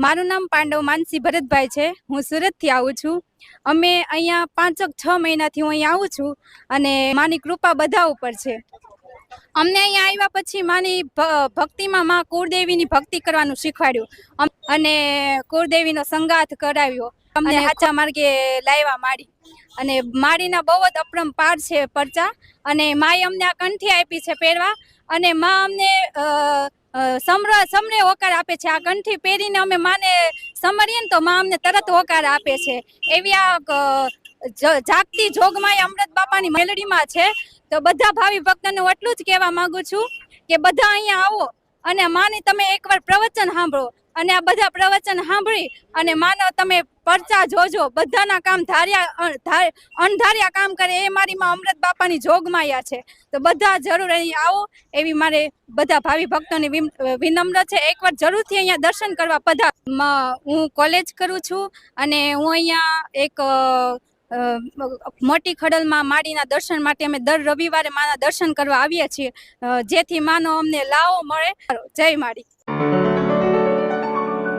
મારું નામ પાંડવ માનસી ભરતભાઈ છે. હું સુરતથી આવું છું. અમે અહીંયા 5-6 મહિનાથી હું અહીંયા આવું છું અને માની કૃપા બધા ઉપર છે. અમને અહીંયા આવ્યા પછી માની ભક્તિમાં માં કુળદેવીની ભક્તિ કરવાનું શીખવાડ્યું અને કુળદેવીનો સંગાથ કરાવ્યો. અમને સાચા માર્ગે લાવ્યા માડી અને માડીના બહુ જ અપરંપાર છે પરચા અને માએ અમને આ કંઠી આપી છે પહેરવા અને માં અમને સમરે હોકાર આપે છે. આ કંઠી પહેરીને અમે માને સમરીએ ને તો માં અમને તરત હોકાર આપે છે. એવી આ જાગતી જોગમાય અમૃત બાપાની મેલડીમાં છે. તો બધા ભાવિ ભક્તોને એટલું જ કહેવા માંગુ છું કે બધા અહીંયા આવો અને માને તમે એકવાર પ્રવચન સાંભળો અને આ બધા પ્રવચન સાંભળી અને માનો તમે પરચા જોજો. બધાના કામ અણધાર્યા કામ કરે એ મારી માં અમૃત બાપાની જોગમાયા છે. તો બધા જરૂર અહીંયા આવો એવી મારે બધા ભાવિ ભક્તોને વિનમ્ર છે. એકવાર જરૂરથી અહીંયા દર્શન કરવા પધાર. હું કોલેજ કરું છું અને હું અહીંયા એક મોટી ખડલમાં માડીના દર્શન માટે અમે દર રવિવારે માના દર્શન કરવા આવીએ છીએ જેથી માનો અમને લાવો મળે. જય માડી.